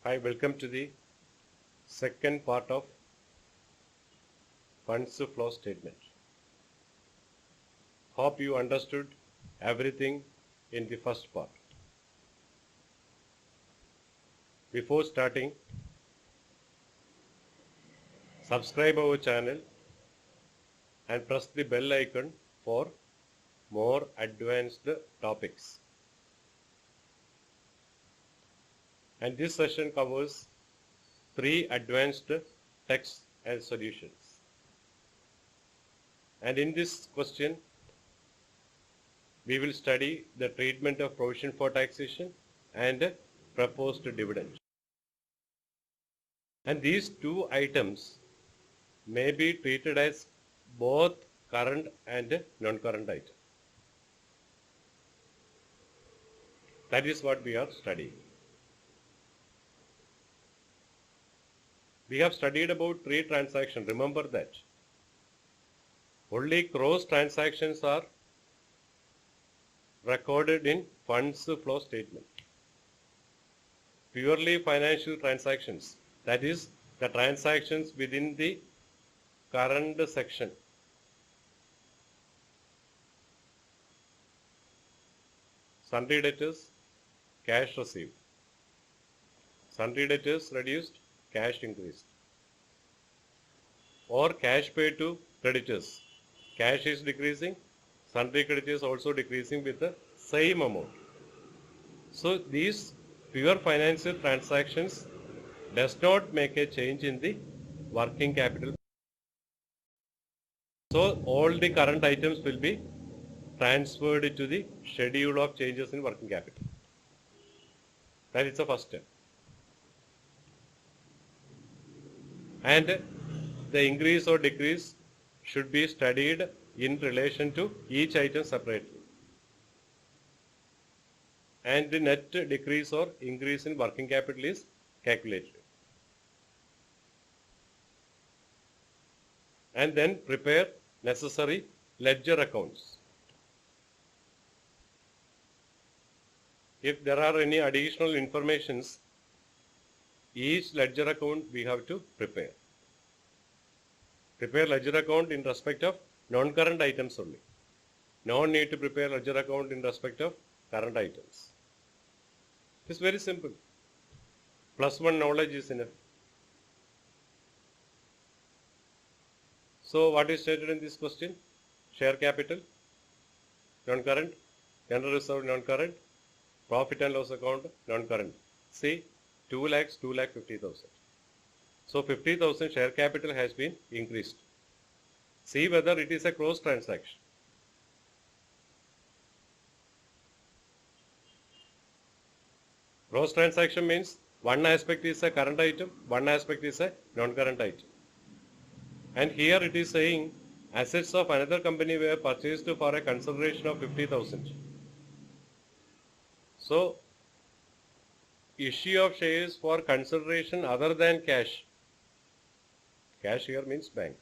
Hi, welcome to the second part of funds flow statement. Hope you understood everything in the first part. Before starting, subscribe our channel and press the bell icon for more advanced topics. And this session covers 3 advanced texts and solutions. And in this question, we will study the treatment of provision for taxation and proposed dividend. And these two items may be treated as both current and non-current items. That is what we are studying. We have studied about 3 transactions. Remember that. Only gross transactions are recorded in funds flow statement. Purely financial transactions, that is the transactions within the current section, sundry debtors, cash received. Sundry debtors reduced, cash increased. Or cash paid to creditors. Cash is decreasing, sundry creditors also decreasing with the same amount. So these pure financial transactions does not make a change in the working capital. So all the current items will be transferred to the schedule of changes in working capital. That is the first step. And the increase or decrease should be studied in relation to each item separately. And the net decrease or increase in working capital is calculated. And then prepare necessary ledger accounts. If there are any additional informations, each ledger account we have to prepare. Prepare ledger account in respect of non-current items only. No need to prepare ledger account in respect of current items. It's very simple. +1 knowledge is enough. So what is stated in this question? Share capital, non-current, general reserve, non-current, profit and loss account, non-current. See, 2 lakhs, 2,50,000. So 50,000 share capital has been increased. See whether it is a cross transaction. Cross transaction means one aspect is a current item, one aspect is a non-current item. And here it is saying assets of another company were purchased for a consideration of 50,000. So issue of shares for consideration other than cash. Cash here means bank.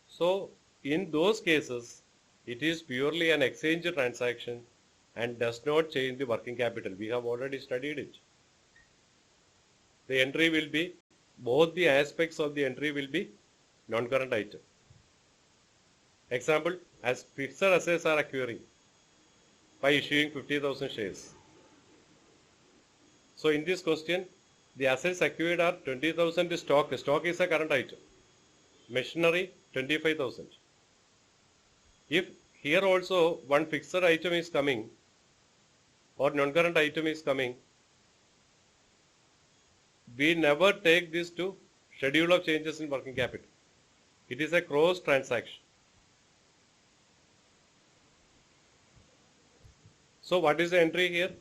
So in those cases, it is purely an exchange transaction and does not change the working capital. We have already studied it. The entry will be, both the aspects of the entry will be non-current item. Example, as fixed assets are acquiring by issuing 50,000 shares. So in this question, the assets acquired are 20,000 stock. Stock is a current item. Machinery 25,000. If here also one fixed item is coming or non-current item is coming, we never take this to schedule of changes in working capital. It is a cross transaction. So what is the entry here?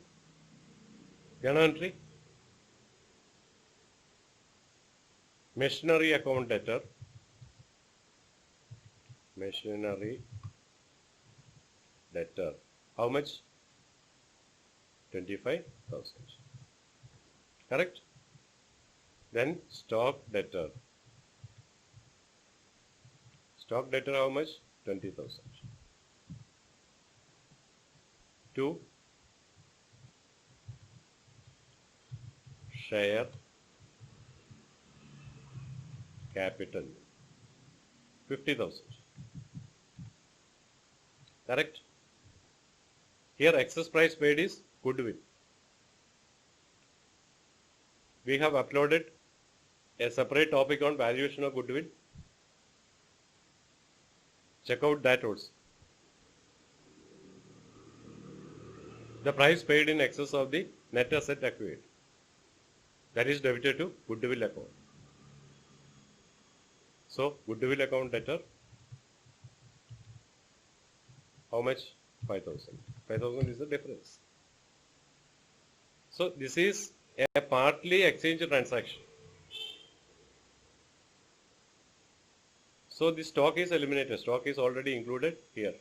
Journal entry. Machinery account debtor. Machinery debtor. How much? 25,000. Correct? Then stock debtor. Stock debtor how much? 20,000. 2. share capital 50,000. Correct? Here excess price paid is goodwill. We have uploaded a separate topic on valuation of goodwill. Check out that also. The price paid in excess of the net asset acquired. That is debited to goodwill account. So, goodwill account debtor, how much? 5,000. 5,000 is the difference. So, this is a partly exchange transaction. So, the stock is eliminated. Stock is already included here.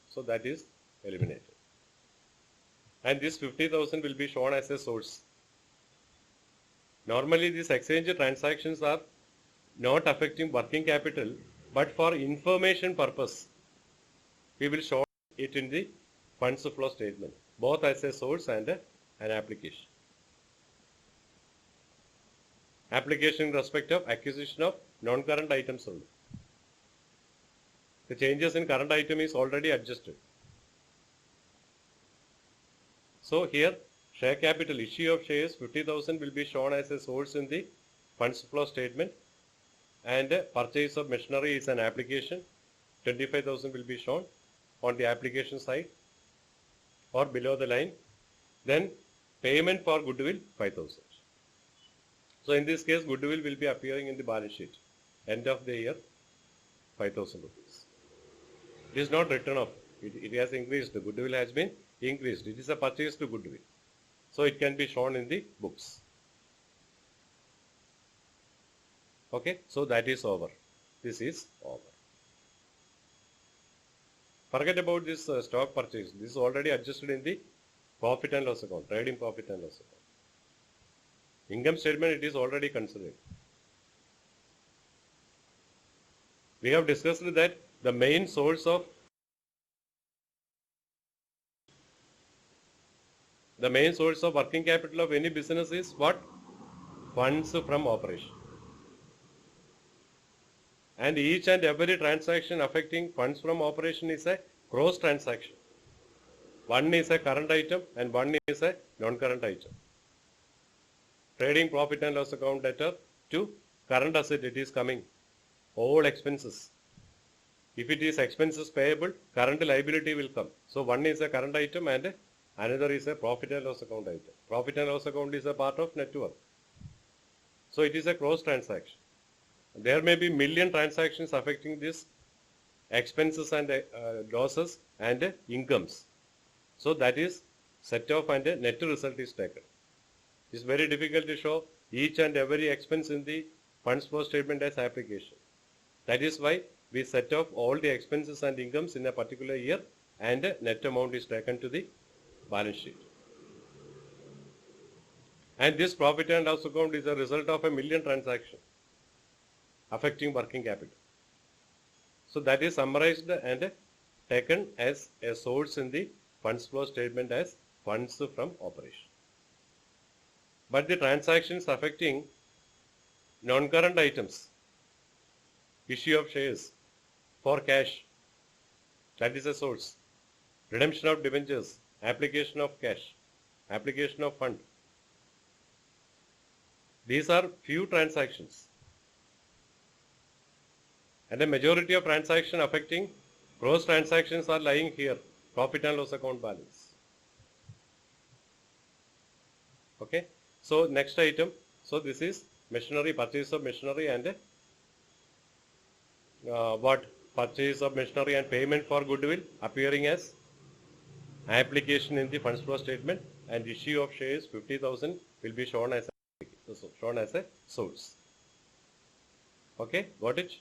So, that is eliminated. And this 50,000 will be shown as a source. Normally, these exchange transactions are not affecting working capital, but for information purpose, we will show it in the funds flow statement, both as a source and an application. Application in respect of acquisition of non-current items only. The changes in current item is already adjusted. So here, share capital issue of shares 50,000 will be shown as a source in the funds flow statement, and purchase of machinery is an application. 25,000 will be shown on the application side or below the line. Then payment for goodwill 5,000. So in this case, goodwill will be appearing in the balance sheet. End of the year, 5,000 rupees. It is not written off. It has increased. The goodwill has been increased. It is a purchase to goodwill. So it can be shown in the books. Okay, so that is over. This is over. Forget about this stock purchase. This is already adjusted in the profit and loss account, trading profit and loss account. Income statement, it is already considered. We have discussed that the main source of working capital of any business is what? Funds from operation. And each and every transaction affecting funds from operation is a cross transaction. One is a current item and one is a non-current item. Trading profit and loss account debtor to current asset, it is coming. All expenses. If it is expenses payable, current liability will come. So one is a current item and another is a profit and loss account item. Profit and loss account is a part of net worth. So it is a cross transaction. There may be million transactions affecting this expenses and losses and incomes. So that is set off and a net result is taken. It is very difficult to show each and every expense in the funds flow statement as application. That is why we set off all the expenses and incomes in a particular year and a net amount is taken to the balance sheet. And this profit and loss account is a result of a million transactions affecting working capital. So that is summarized and taken as a source in the funds flow statement as funds from operation. But the transactions affecting non-current items, issue of shares for cash, that is a source. Redemption of debentures, application of cash, application of fund. These are few transactions. And the majority of transactions affecting gross transactions are lying here, profit and loss account balance. Okay. So next item, so this is machinery, purchase of machinery and purchase of machinery and payment for goodwill appearing as application in the funds flow statement, and issue of shares 50,000 will be shown as a source. Okay, got it?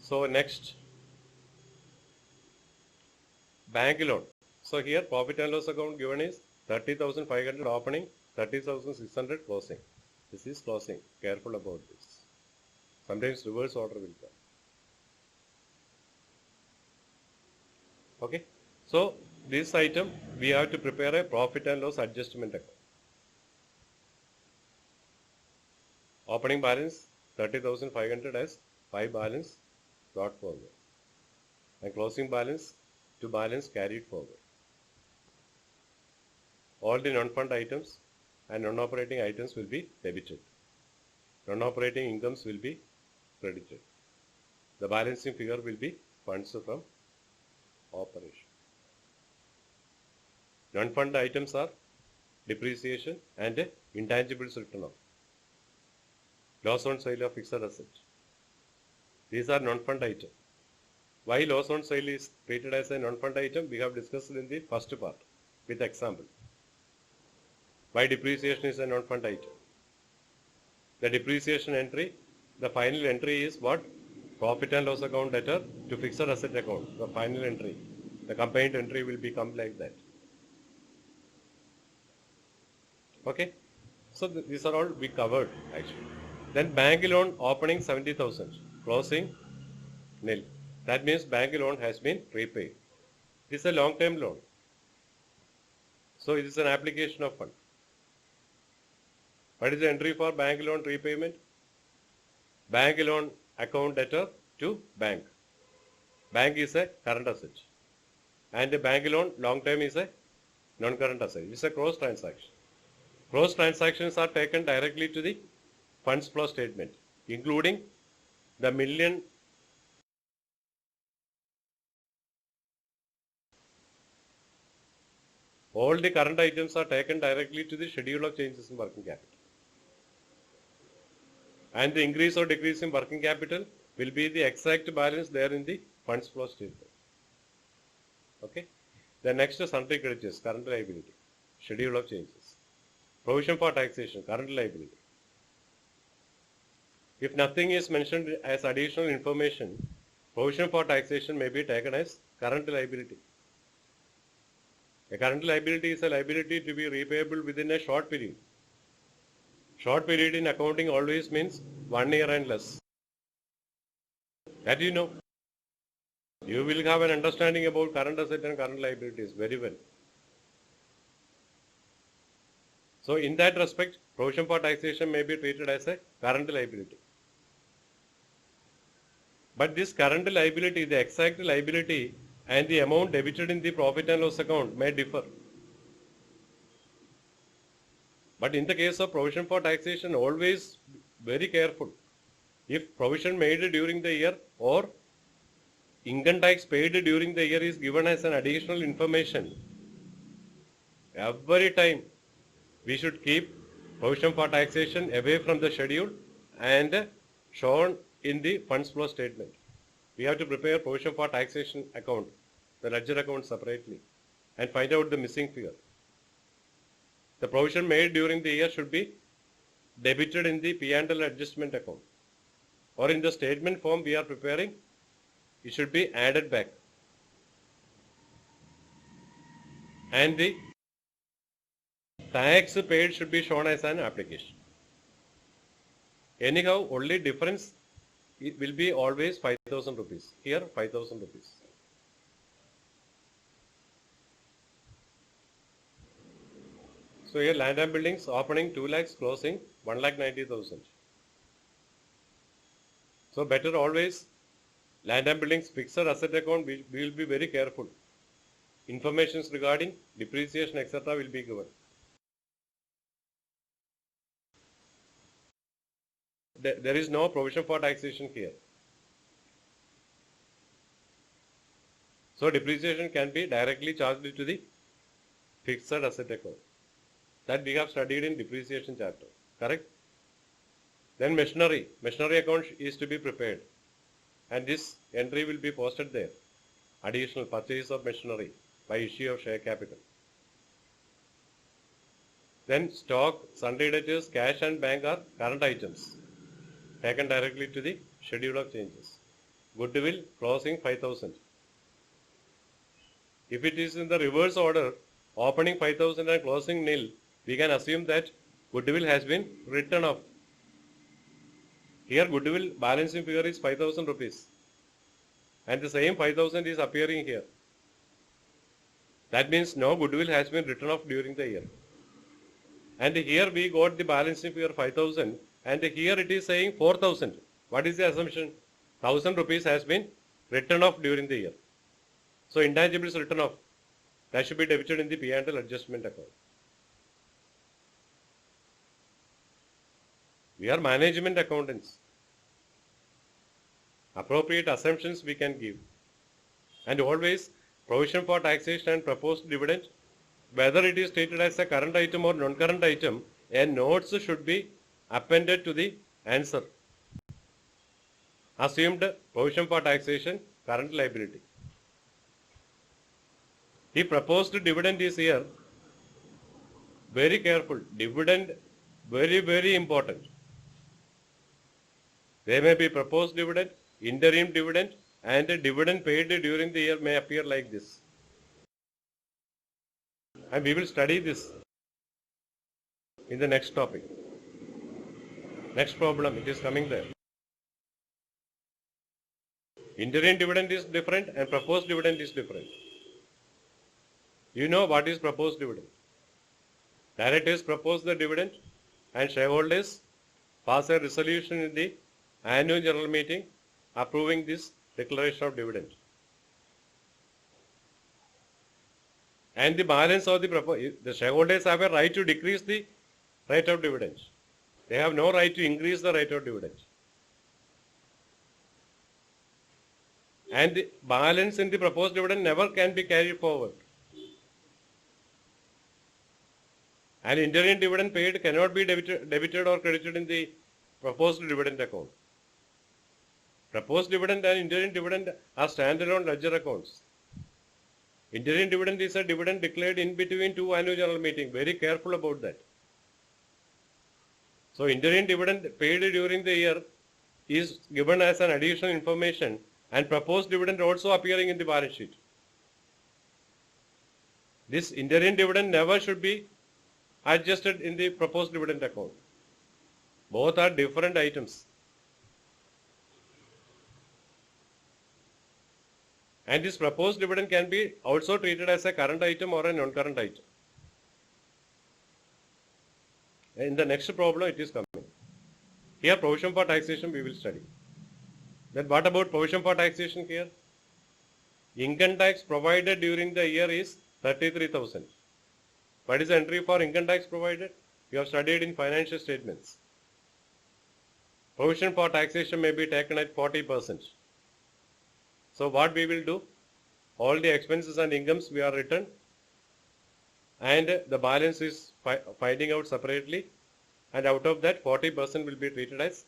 So next, bank loan. So here profit and loss account given is 30,500 opening, 30,600 closing. This is closing. Careful about this. Sometimes reverse order will come. Okay. So this item we have to prepare a profit and loss adjustment account. opening balance 30,500 as 5 balance brought forward, and closing balance 2 balance carried forward. All the non-fund items and non-operating items will be debited. Non-operating incomes will be credited. The balancing figure will be funds from operation. Non-fund items are depreciation and intangibles written off. Loss on sale of fixed assets. These are non-fund items. Why loss on sale is treated as a non-fund item? We have discussed in the first part with example. Why depreciation is a non-fund item? The depreciation entry, the final entry is what? Profit and loss account debtor to fixed asset account. The final entry. The combined entry will become like that. Okay? So these are all we covered actually. Then bank loan opening 70,000, closing nil. That means bank loan has been repaid. It is a long-term loan. So it is an application of fund. What is the entry for bank loan repayment? Bank loan account debtor to bank. Bank is a current asset. And the bank loan long term is a non-current asset. It is a cross transaction. Cross transactions are taken directly to the funds flow statement, including the million all the current items are taken directly to the schedule of changes in working capital. And the increase or decrease in working capital will be the exact balance there in the funds flow statement. Okay. The next is sundry creditors, current liability, schedule of changes. Provision for taxation, current liability. If nothing is mentioned as additional information, provision for taxation may be taken as current liability. A current liability is a liability to be repayable within a short period. Short period in accounting always means 1 year and less. That you know. You will have an understanding about current asset and current liabilities very well. So in that respect, provision for taxation may be treated as a current liability. But this current liability, the exact liability and the amount debited in the profit and loss account may differ. But in the case of provision for taxation, always very careful. If provision made during the year or income tax paid during the year is given as an additional information, every time we should keep provision for taxation away from the schedule and shown in the funds flow statement. We have to prepare provision for taxation account, the ledger account separately, and find out the missing figure. The provision made during the year should be debited in the P&L adjustment account, or in the statement form we are preparing, it should be added back. And the tax paid should be shown as an application. Anyhow, only difference it will be always 5,000 rupees. Here 5,000 rupees. So here land and buildings opening 2 lakhs, closing 1,90,000. So better always land and buildings fixed asset account, we will be very careful. Informations regarding depreciation etc. will be given. There is no provision for taxation here. So depreciation can be directly charged to the fixed asset account. That we have studied in depreciation chapter. Correct? Then machinery account is to be prepared. And this entry will be posted there. Additional purchase of machinery by issue of share capital. Then stock, sundry debtors, cash and bank are current items, taken directly to the schedule of changes. Goodwill closing 5,000. If it is in the reverse order, opening 5,000 and closing nil, we can assume that goodwill has been written off. Here goodwill balancing figure is 5,000 rupees. And the same 5,000 is appearing here. That means no goodwill has been written off during the year. And here we got the balancing figure 5,000 and here it is saying 4,000. What is the assumption? 1,000 rupees has been written off during the year. So intangibles written off. That should be debited in the P&L adjustment account. We are management accountants. Appropriate assumptions we can give. And always provision for taxation and proposed dividend, whether it is treated as a current item or non-current item, a notes should be appended to the answer. Assumed provision for taxation, current liability. The proposed dividend is here. Very careful. Dividend, very, very important. There may be proposed dividend, interim dividend, and a dividend paid during the year may appear like this. And we will study this in the next topic. Next problem, it is coming there. Interim dividend is different and proposed dividend is different. You know what is proposed dividend? Directors propose the dividend and shareholders pass a resolution in the annual general meeting approving this declaration of dividend. And the balance of the shareholders have a right to decrease the rate of dividend. They have no right to increase the rate of dividend. And the balance in the proposed dividend never can be carried forward. And interim dividend paid cannot be debited or credited in the proposed dividend account. Proposed dividend and interim dividend are standalone ledger accounts. Interim dividend is a dividend declared in between two annual general meetings. Very careful about that. So interim dividend paid during the year is given as an additional information, and proposed dividend also appearing in the balance sheet. This interim dividend never should be adjusted in the proposed dividend account. Both are different items. And this proposed dividend can be also treated as a current item or a non-current item. In the next problem it is coming. Here provision for taxation we will study. Then what about provision for taxation here? Income tax provided during the year is 33,000. What is the entry for income tax provided? You have studied in financial statements. Provision for taxation may be taken at 40%. So what we will do? All the expenses and incomes we are written, and the balance is finding out separately, and out of that 40% will be treated as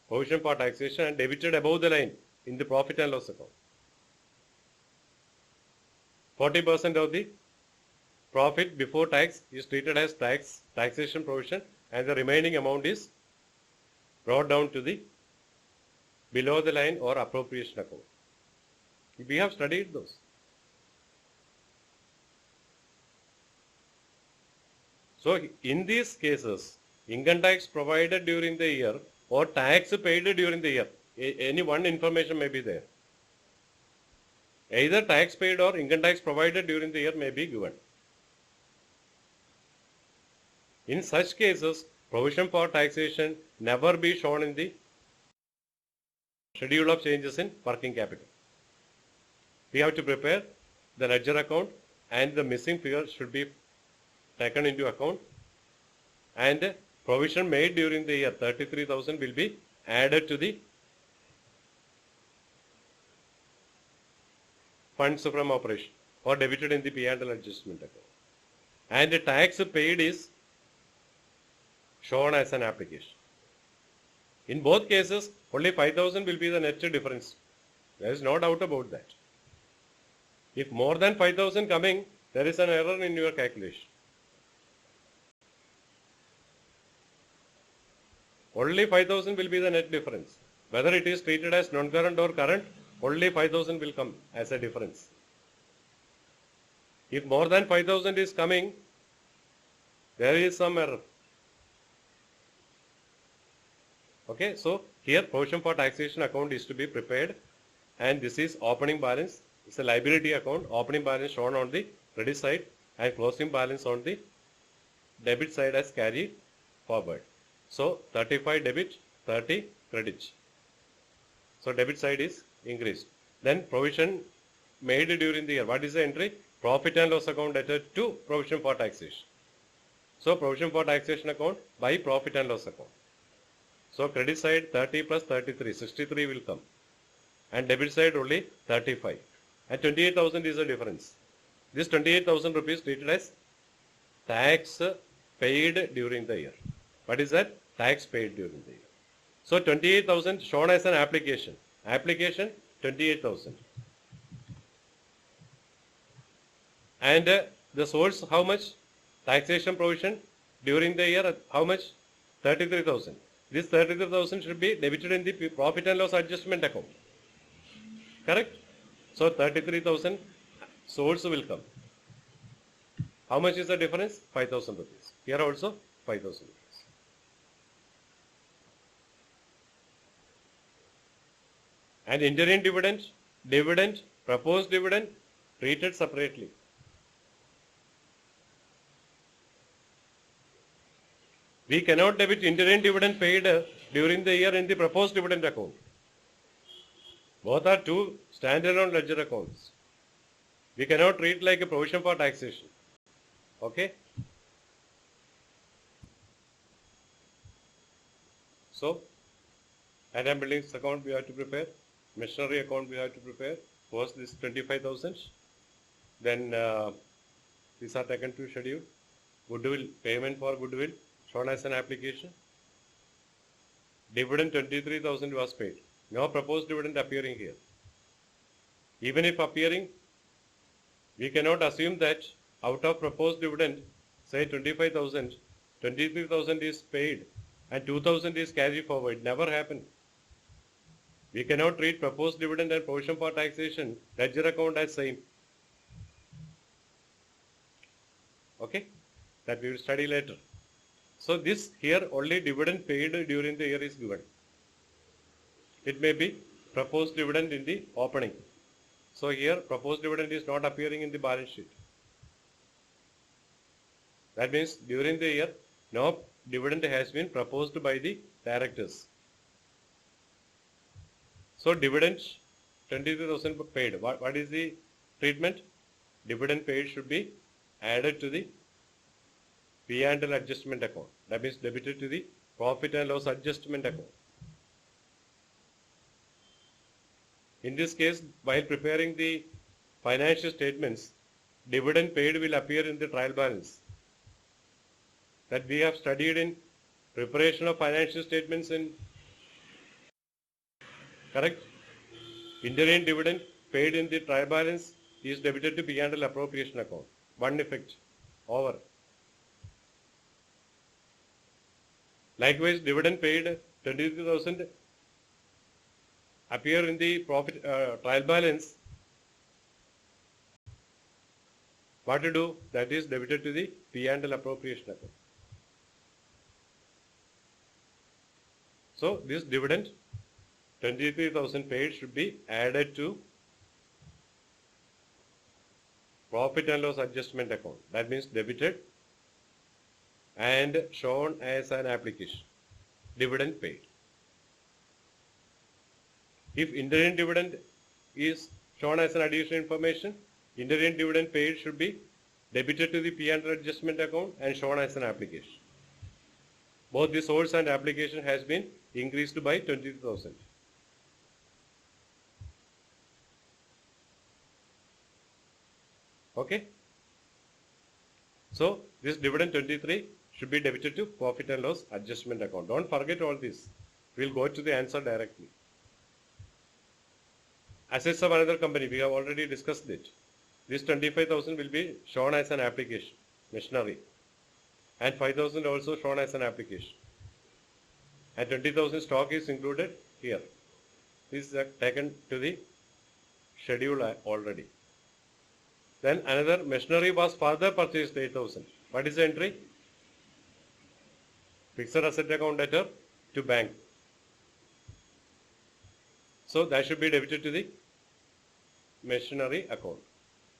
provision for taxation and debited above the line in the profit and loss account. 40% of the profit before tax is treated as taxation provision, and the remaining amount is brought down to the below the line or appropriation account. We have studied those. So in these cases, income tax provided during the year or tax paid during the year, any one information may be there. Either tax paid or income tax provided during the year may be given. In such cases, provision for taxation never be shown in the schedule of changes in working capital. We have to prepare the ledger account, and the missing figure should be taken into account, and provision made during the year 33,000 will be added to the funds from operation or debited in the P&L adjustment account. And the tax paid is shown as an application. In both cases, only 5,000 will be the net difference. There is no doubt about that. If more than 5,000 coming, there is an error in your calculation. Only 5,000 will be the net difference. Whether it is treated as non-current or current, only 5,000 will come as a difference. If more than 5,000 is coming, there is some error. Okay, so here provision for taxation account is to be prepared, and this is opening balance. It's a liability account. Opening balance shown on the credit side and closing balance on the debit side as carried forward. So 35 debit, 30 credit. So debit side is increased. Then provision made during the year. What is the entry? Profit and loss account debtor to provision for taxation. So provision for taxation account by profit and loss account. So credit side 30 plus 33, 63 will come. And debit side only 35. And 28,000 is the difference. This 28,000 rupees treated as tax paid during the year. What is that? Tax paid during the year. So 28,000 shown as an application. Application 28,000. And the source how much? Taxation provision during the year how much? 33,000. This 33,000 should be debited in the profit and loss adjustment account. Correct? So 33,000 source will come. How much is the difference? 5,000 rupees. Here also 5,000 rupees. And interim dividend, proposed dividend treated separately. We cannot debit interim dividend paid during the year in the proposed dividend account. Both are two standalone ledger accounts. We cannot treat like a provision for taxation. Okay? So, item buildings account we have to prepare. Machinery account we have to prepare. First this 25,000. Then these are taken to schedule. Goodwill, payment for goodwill shown as an application. Dividend 23,000 was paid. No proposed dividend appearing here. Even if appearing, we cannot assume that out of proposed dividend, say 25,000, 23,000 is paid and 2,000 is carried forward. Never happened. We cannot treat proposed dividend and provision for taxation ledger account as same. Okay? That we will study later. So this here only dividend paid during the year is given. It may be proposed dividend in the opening. So here proposed dividend is not appearing in the balance sheet. That means during the year no dividend has been proposed by the directors. So dividend 23,000 paid. What is the treatment? Dividend paid should be added to the P&L adjustment account. That means debited to the profit and loss adjustment account. In this case, while preparing the financial statements, dividend paid will appear in the trial balance. That we have studied in preparation of financial statements in correct? Interim dividend paid in the trial balance is debited to P&L appropriation account. One effect over. Likewise, dividend paid 23,000 appear in the profit trial balance. What to do? That is debited to the P&L appropriation account. So this dividend 23,000 paid should be added to profit and loss adjustment account. That means debited and shown as an application. Dividend paid. If interim dividend is shown as an additional information, interim dividend paid should be debited to the P&L adjustment account and shown as an application. Both the source and application has been increased by 20,000. Okay. So this dividend 23 should be debited to profit and loss adjustment account. Don't forget all this. We'll go to the answer directly. Assets of another company, we have already discussed it. This 25,000 will be shown as an application, machinery. And 5,000 also shown as an application. And 20,000 stock is included here. This is taken to the schedule already. Then another machinery was further purchased 8,000. What is the entry? Fixed asset account debtor to bank. So that should be debited to the machinery account.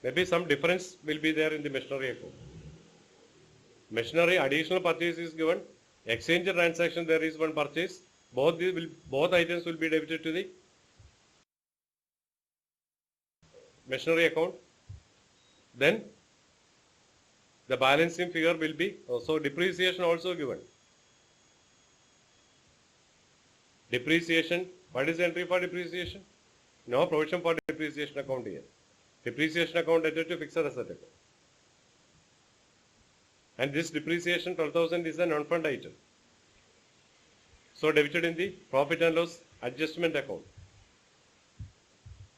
Maybe some difference will be there in the machinery account. Machinery additional purchase is given Exchange transaction, there is one purchase. Both items will be debited to the machinery account. Then the balancing figure will be also depreciation also given. Depreciation, what is the entry for depreciation? No provision for depreciation account here. Depreciation account added to fixed asset account. And this depreciation 12,000 is a non-fund item. So debited in the profit and loss adjustment account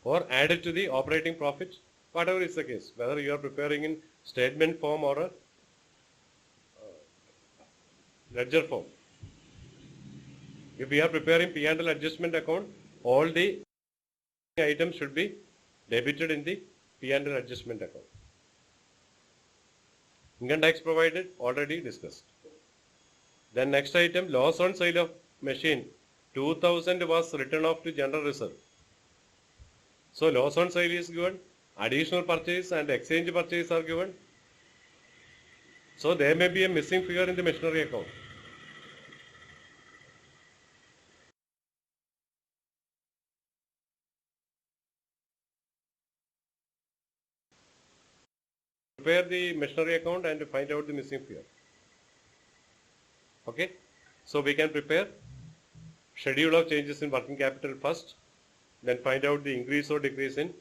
or added to the operating profit, whatever is the case, whether you are preparing in statement form or a ledger form. If we are preparing P&L adjustment account, all the items should be debited in the P&L adjustment account. Income tax provided, already discussed. Then next item, loss on sale of machine, 2,000 was written off to general reserve. So loss on sale is given, additional purchase and exchange purchase are given. So there may be a missing figure in the machinery account. Prepare the machinery account and find out the missing figure. Okay, so we can prepare schedule of changes in working capital first, then find out the increase or decrease in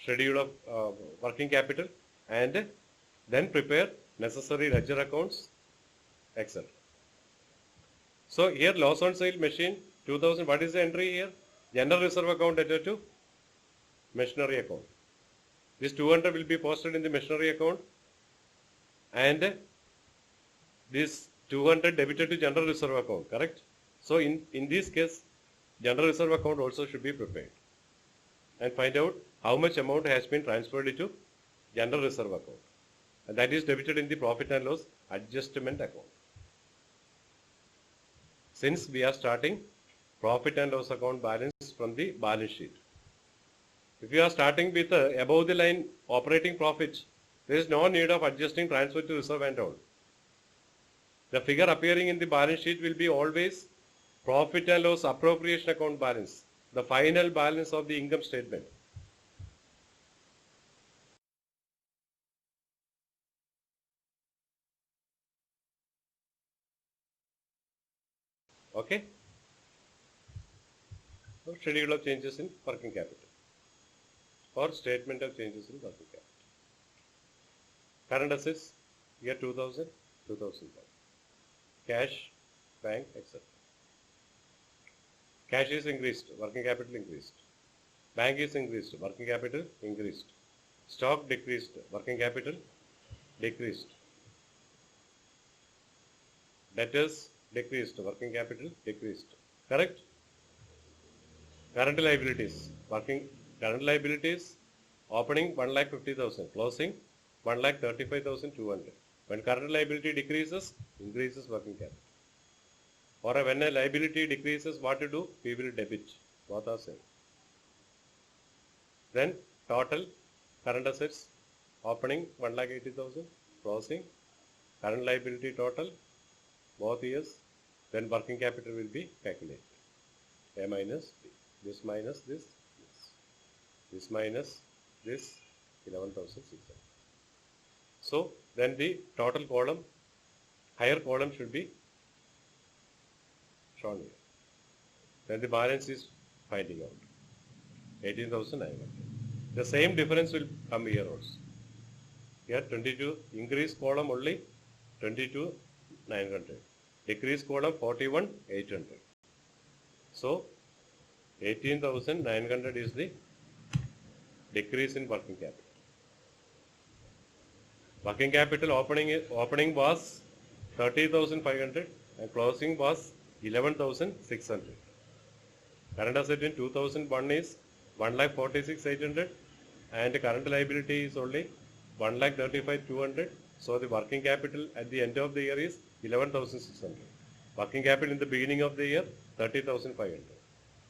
schedule of working capital, and then prepare necessary ledger accounts, etc. So here loss on sale machine 2000, what is the entry here? General reserve account added to machinery account. This 200 will be posted in the machinery account and this 200 debited to general reserve account, correct? So in this case, general reserve account also should be prepared and find out how much amount has been transferred into general reserve account, and that is debited in the profit and loss adjustment account. Since we are starting profit and loss account balance from the balance sheet, if you are starting with above the line operating profit, there is no need of adjusting transfer to reserve and all. The figure appearing in the balance sheet will be always profit and loss appropriation account balance, the final balance of the income statement. Okay? So schedule of changes in working capital or statement of changes in working capital. Current assets, year 2000, 2001. Cash, bank, etc. Cash is increased, working capital increased. Bank is increased, working capital increased. Stock decreased, working capital decreased. Debtors decreased, working capital decreased. Correct? Current liabilities, current liabilities, opening 1,50,000, closing 1,35,200. When current liability decreases, increases working capital. Or when a liability decreases, what to do? We will debit. Both are same. Then total current assets, opening 1,80,000, closing current liability total, both years. Then working capital will be calculated. A minus B. This minus this. This minus this 11,600. So then the total column, higher column should be shown here. Then the balance is finding out 18,900. The same difference will come here also. Here 22 increase column only 22,900. Decrease column 41,800. So 18,900 is the decrease in working capital. Working capital opening was 30,500 and closing was 11,600. Current asset in 2001 is 1,46,800 and current liability is only 1,35,200. So the working capital at the end of the year is 11,600. Working capital in the beginning of the year 30,500.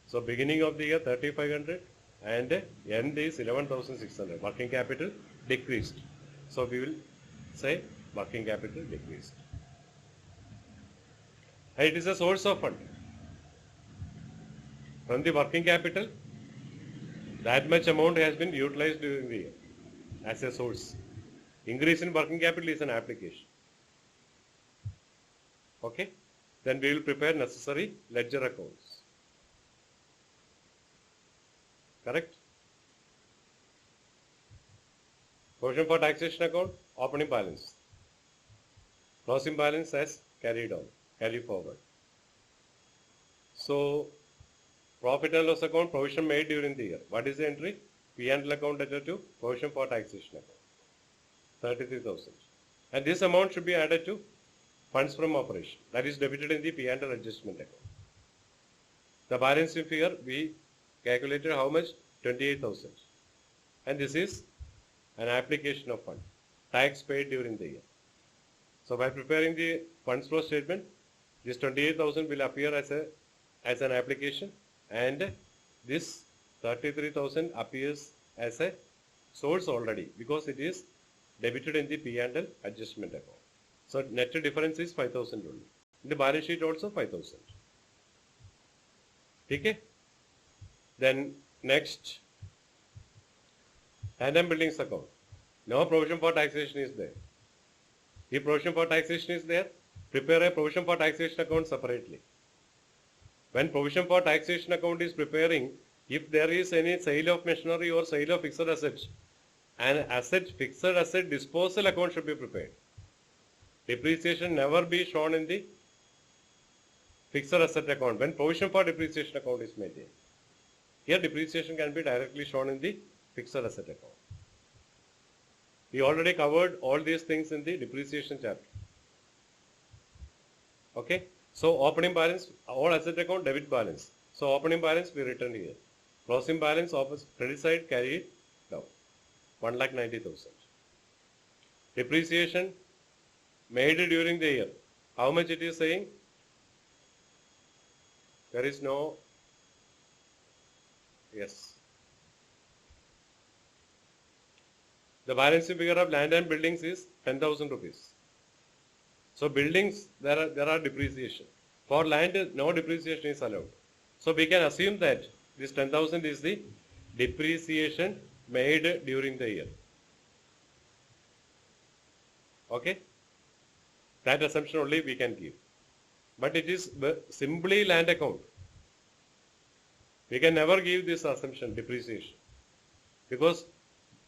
So beginning of the year 3,500 and end is 11,600. Working capital decreased. So we will say working capital decreased. and it is a source of fund. From the working capital, that much amount has been utilized during the year as a source. Increase in working capital is an application. Okay? Then we will prepare necessary ledger accounts. Correct? Provision for taxation account, opening balance. Closing balance as carried forward. So, profit and loss account, provision made during the year. What is the entry? P&L account debtor to provision for taxation account, 33,000. And this amount should be added to funds from operation. That is debited in the P&L adjustment account. The balance in figure, we calculated how much? 28,000. And this is an application of fund, tax paid during the year. So by preparing the funds flow statement, this 28,000 will appear as an application, and this 33,000 appears as a source already because it is debited in the P&L adjustment account. So net difference is 5,000 only. In the balance sheet also 5,000. Okay? Then next, land and buildings account. No provision for taxation is there. If provision for taxation is there, prepare a provision for taxation account separately. When provision for taxation account is preparing, if there is any sale of machinery or sale of fixed assets, an fixed asset disposal account should be prepared. Depreciation never be shown in the fixed asset account when provision for depreciation account is maintained. Here depreciation can be directly shown in the fixed asset account. We already covered all these things in the depreciation chapter. Okay. So opening balance, all asset account debit balance. So opening balance we written here. Closing balance credit side carried down. 1,90,000. Depreciation made during the year. How much it is saying? There is no, yes. The balancing figure of land and buildings is 10,000 rupees. So buildings, there are depreciation. For land, no depreciation is allowed. So we can assume that this 10,000 is the depreciation made during the year. Okay? That assumption only we can give. But it is simply land account. We can never give this assumption, depreciation. Because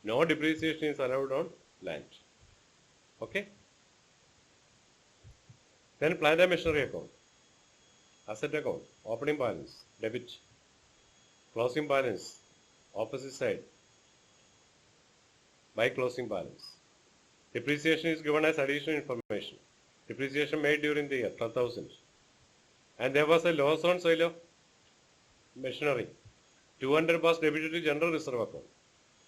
no depreciation is allowed on land. Okay? Then plant and machinery account. Asset account, opening balance, debit. Closing balance, opposite side, by closing balance. Depreciation is given as additional information. Depreciation made during the year, 12,000. And there was a loss on sale of machinery. 200 was debited to general reserve account.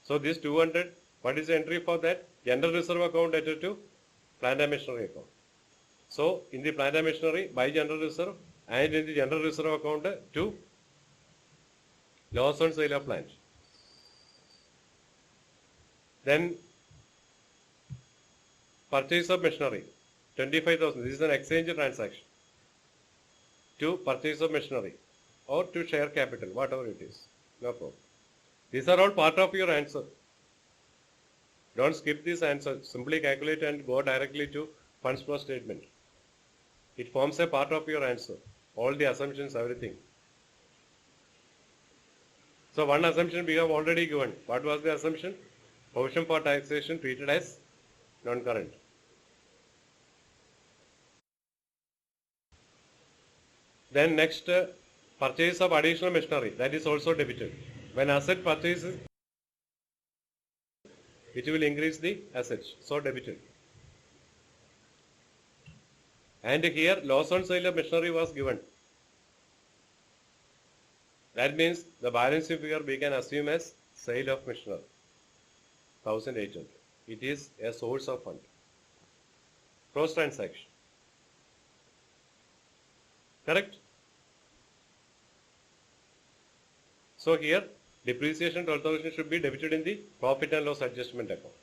So this 200, what is the entry for that? General reserve account added to plant and machinery account. So in the plant and machinery, by general reserve, and in the general reserve account to loss on sale of plant. Then purchase of machinery, 25,000. This is an exchange transaction to purchase of machinery or to share capital, whatever it is. No problem. These are all part of your answer. Don't skip this answer. Simply calculate and go directly to funds flow statement. It forms a part of your answer. All the assumptions, everything. So one assumption we have already given. What was the assumption? Provision for taxation treated as non-current. Then next, purchase of additional machinery. That is also debited. When asset purchases, it will increase the assets. So debited. And here loss on sale of machinery was given. That means the balancing figure we can assume as sale of machinery, 1,800. It is a source of fund. Cross transaction. Correct? So here depreciation 12,000 should be debited in the profit and loss adjustment account.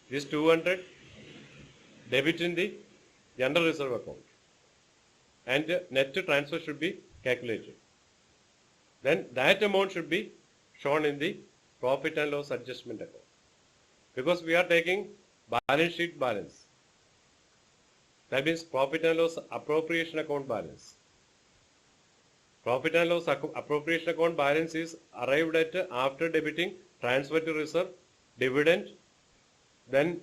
This 200 debit in the general reserve account. and net transfer should be calculated. Then that amount should be shown in the profit and loss adjustment account. Because we are taking balance sheet balance. That means profit and loss appropriation account balance. Profit and loss appropriation account balance is arrived at after debiting transfer to reserve, dividend, then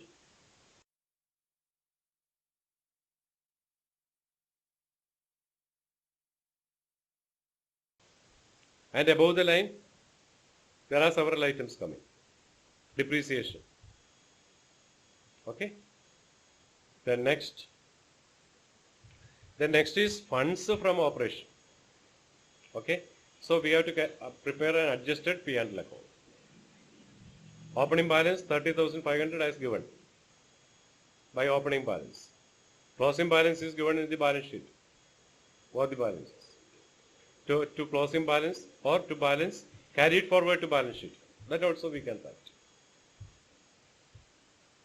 and above the line there are several items coming. Depreciation. Okay. The next is funds from operation. Okay. So we have to prepare an adjusted P&L account. Opening balance 30,500 as given by opening balance. Closing balance is given in the balance sheet. What the balances? To closing balance or to balance carried forward to balance sheet. That also we can write.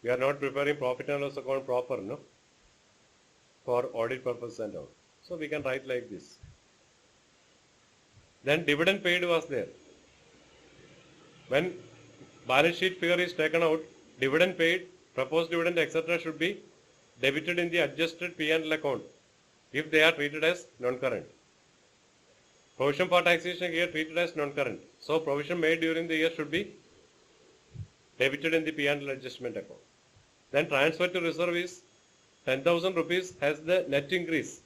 We are not preparing profit and loss account proper, no? For audit purpose and all. So we can write like this. Then dividend paid was there. When balance sheet figure is taken out, dividend paid, proposed dividend, etc. should be debited in the adjusted P&L account if they are treated as non-current. Provision for taxation here treated as non-current. So provision made during the year should be debited in the P&L adjustment account. Then transfer to reserve is 10,000 rupees has the net increase.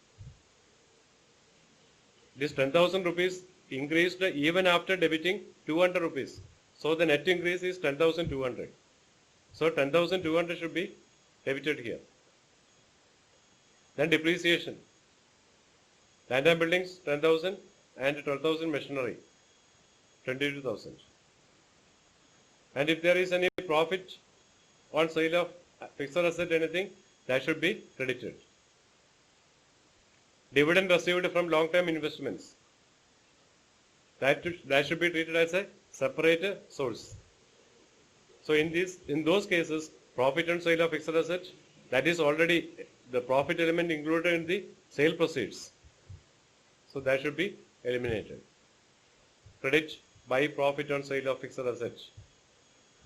This 10,000 rupees increased even after debiting 200 rupees. So the net increase is 10,200. So 10,200 should be debited here. Then depreciation. Land and buildings 10,000 and 12,000 machinery 22,000. And if there is any profit on sale of fixed asset anything, that should be credited. Dividend received from long-term investments, that should be treated as a separate source. So in those cases, profit on sale of fixed asset, that is already the profit element included in the sale proceeds. So that should be eliminated. Credit by profit on sale of fixed assets,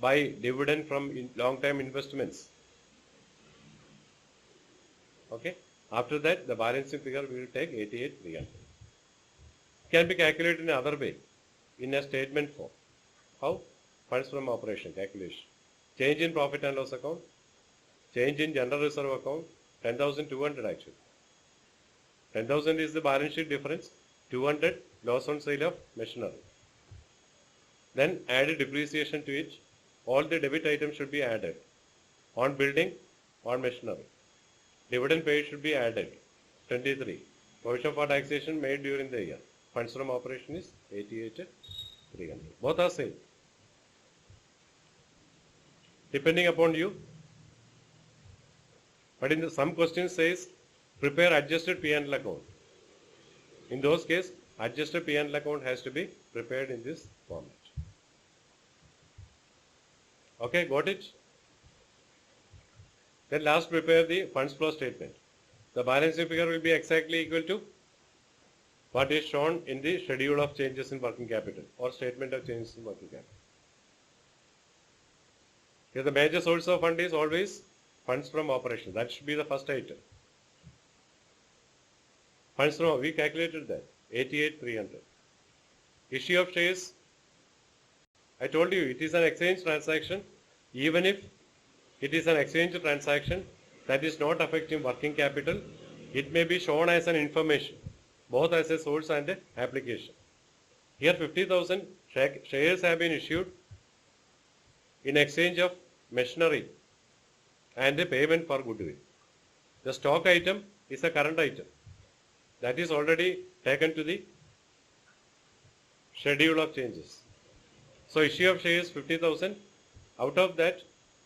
by dividend from long-term investments. Okay. After that, the balancing figure we will take 88,300. Can be calculated in another way, in a statement form. How? Funds from operation calculation. Change in profit and loss account, change in general reserve account, 10,200 actually. 10,000 is the balance sheet difference, 200 loss on sale of machinery. Then add depreciation to it. All the debit items should be added. On building, on machinery. Dividend paid should be added. 23. Provision for taxation made during the year. Funds from operation is 88,300. Both are same. Depending upon you. But in some questions says prepare adjusted P&L account. In those cases, adjusted P&L account has to be prepared in this format. Okay, got it? Then last prepare the funds flow statement. The balancing figure will be exactly equal to what is shown in the schedule of changes in working capital or statement of changes in working capital. Here the major source of fund is always funds from operation. That should be the first item. Funds from, we calculated that, 88,300. Issue of shares, I told you it is an exchange transaction. Even if it is an exchange transaction that is not affecting working capital, it may be shown as an information, both as a source and an application. Here 50,000 shares have been issued in exchange of machinery and a payment for goodwill. The stock item is a current item. That is already taken to the schedule of changes. So issue of shares 50,000. Out of that,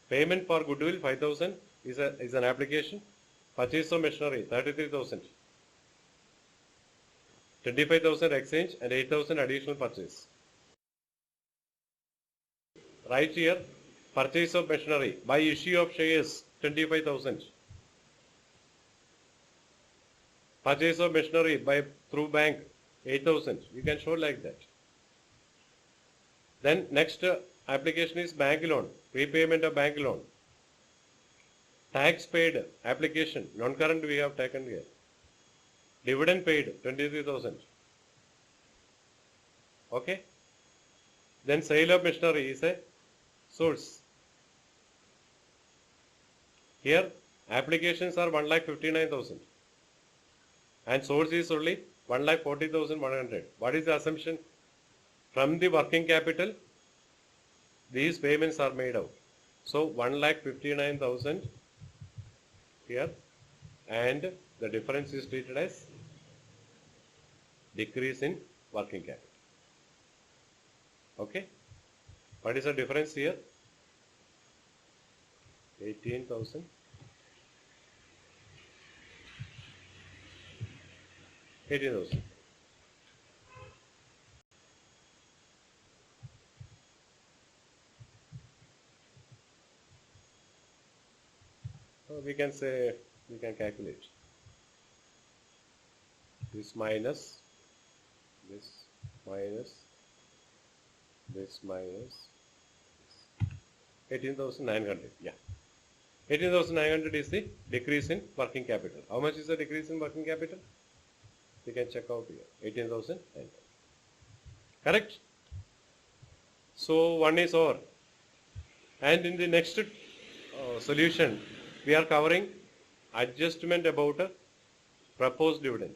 payment for goodwill 5,000 is an application. Purchase of machinery 33,000. 25,000 exchange and 8,000 additional purchase. Right here, purchase of machinery by issue of shares 25,000. Purchase of machinery by through bank 8,000. You can show like that. Then next application is bank loan, repayment of bank loan. Tax paid application, non-current we have taken here. Dividend paid 23,000. Okay. Then sale of machinery is a source. Here applications are 1,59,000 and source is only 1,40,100. What is the assumption? From the working capital, these payments are made out. So 1,59,000 here, and the difference is treated as decrease in working capital. Okay. What is the difference here? 18,000. 18,000. So we can say, we can calculate this minus this minus this minus 18,900. Yeah, 18,900 is the decrease in working capital. How much is the decrease in working capital? You can check out here. 18,900. Correct? So one is over. And in the next solution, we are covering adjustment about a proposed dividend.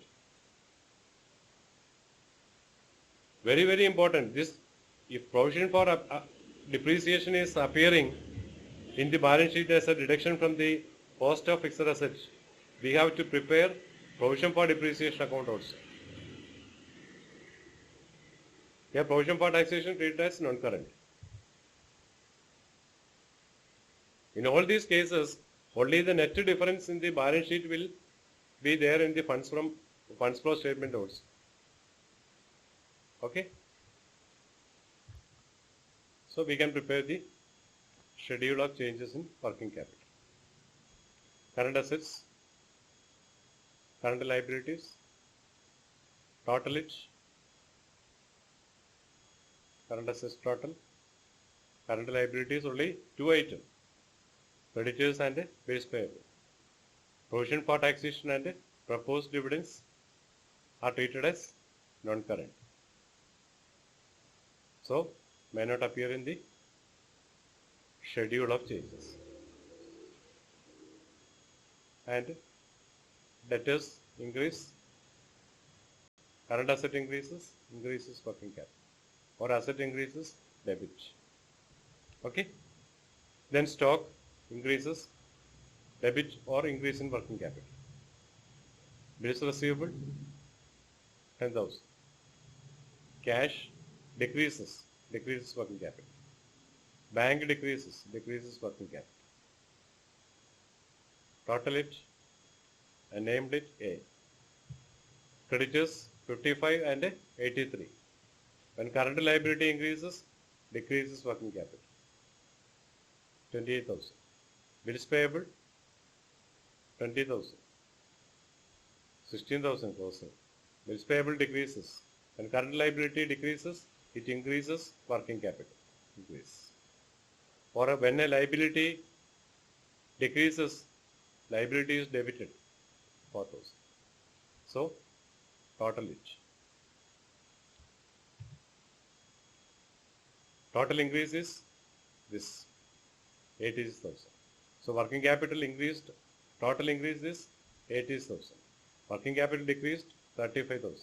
Very, very important. This, if provision for depreciation is appearing in the balance sheet as a deduction from the cost of fixed assets, we have to prepare provision for depreciation account also. Here provision for taxation treated as non-current. In all these cases, only the net difference in the balance sheet will be there in the funds flow statement also. Okay. So we can prepare the schedule of changes in working capital. Current assets, current liabilities, totalage, current assets total, current liabilities only two items, creditors and base payable. Provision for taxation and proposed dividends are treated as non-current. So may not appear in the schedule of changes. And debtors increase, current asset increases working capital, or asset increases debit. Okay. Then stock increases debit or increase in working capital. Bills receivable 10,000. Cash decreases working capital. Bank decreases working capital. Total it and named it A. Creditors 55 and 83. When current liability increases, decreases working capital 28,000. Bills payable 20,000. 16,000 closing. Bills payable decreases. When current liability decreases, it increases working capital. Increase. Or when a liability decreases, liability is debited 4,000. So total it. Total increase is this 80,000. So working capital increased, total increase is 80,000. Working capital decreased 35,000.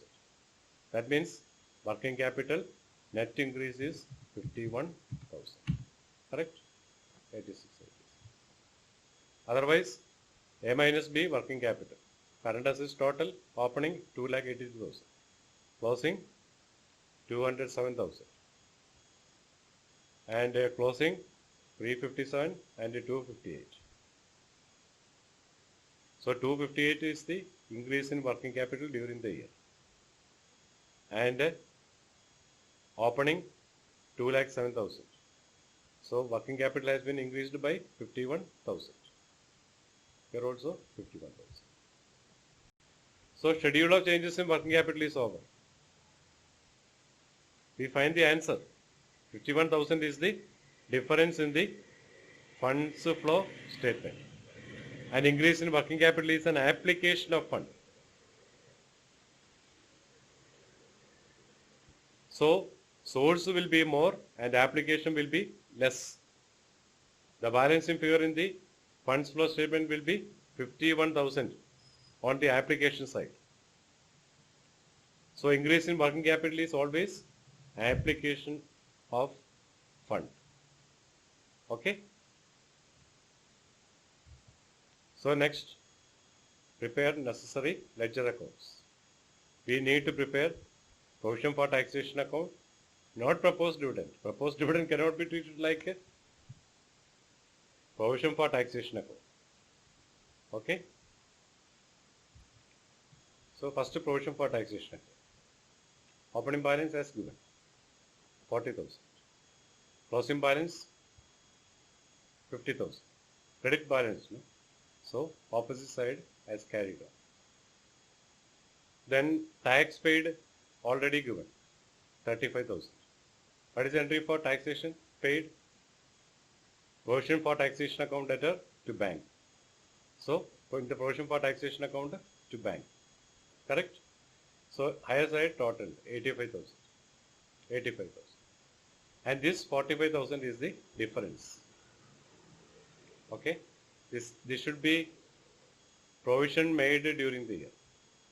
That means working capital net increase is 51,000. Correct? 86. Otherwise, A minus B working capital. Current assets total opening 2,82,000. Closing 207,000. And closing 357 and 258. So 258 is the increase in working capital during the year. And opening 2,07,000. So working capital has been increased by 51,000. Here also 51,000. So schedule of changes in working capital is over. We find the answer. 51,000 is the difference in the funds flow statement. An increase in working capital is an application of fund. So source will be more and application will be less. The balancing figure in the funds flow statement will be 51,000 on the application side. So increase in working capital is always application of fund. Okay. So next, prepare necessary ledger accounts. We need to prepare provision for taxation account, not proposed dividend. Proposed dividend cannot be treated like a provision for taxation account. Okay. So first provision for taxation account. Opening balance as given, 40,000. Closing balance, 50,000. Credit balance, no? So opposite side as carried on. Then tax paid already given, 35,000. What is the entry for taxation paid? Provision for taxation account debtor to bank. So in the provision for taxation account to bank. Correct? So higher side total 85,000. 85,000. And this 45,000 is the difference. Okay? This should be provision made during the year.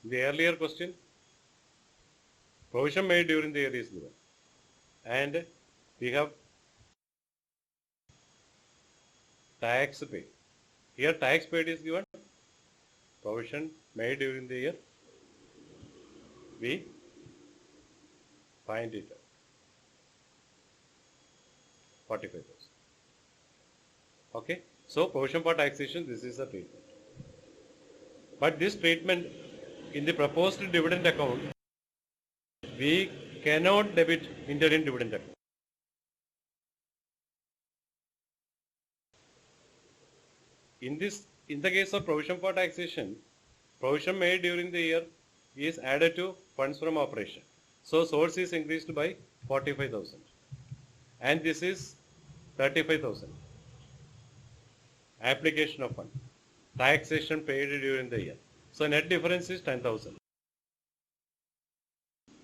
In the earlier question, provision made during the year is given. And we have tax paid. Here tax paid is given. Provision made during the year. We find it out. 45,000. Okay. So provision for taxation, this is a treatment. But this treatment in the proposed dividend account, we cannot debit interim dividend account. In the case of provision for taxation, provision made during the year is added to funds from operation. So source is increased by 45,000 and this is 35,000. Application of fund. Taxation paid during the year. So net difference is 10,000.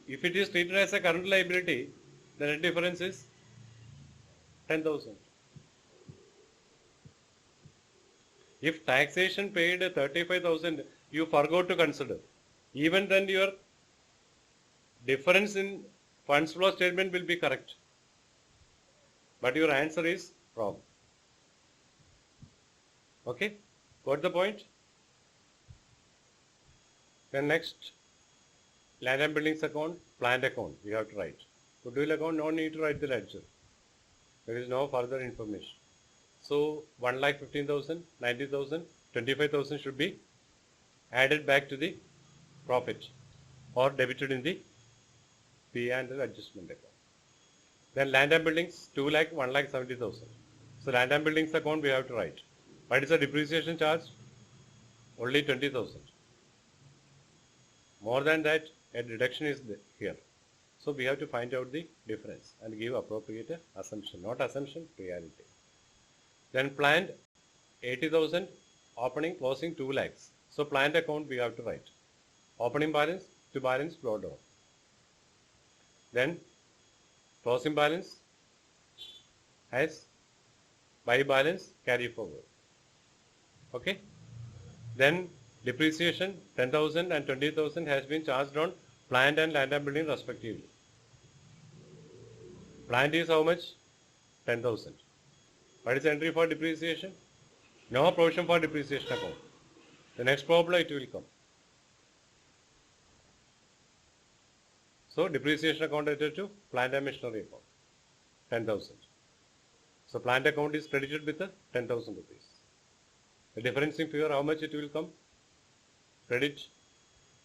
If it is treated as a current liability, the net difference is 10,000. If taxation paid 35,000, you forgot to consider. Even then your difference in funds flow statement will be correct. But your answer is wrong. Okay? Got the point? Then next, land and buildings account, plant account, we have to write. Goodwill account, no need to write the ledger. There is no further information. So 1,15,000, 90,000, 25,000 should be added back to the profit or debited in the P and L adjustment account. Then land and buildings, 2 lakh, 1,70,000. So land and buildings account we have to write. What is the depreciation charge? Only 20,000. More than that, a deduction is here. So we have to find out the difference and give appropriate assumption, not assumption, reality. Then planned 80,000, opening, closing 2 lakhs. So planned account we have to write. Opening balance to balance flow down. Then closing balance as by balance carry forward. Okay. Then depreciation 10,000 and 20,000 has been charged on plant and land and building respectively. Plant is how much? 10,000. What is the entry for depreciation? No provision for depreciation account. The next problem it will come. So depreciation account added to plant and machinery account, 10,000. So plant account is credited with 10,000 rupees. The difference in figure, how much it will come? Credit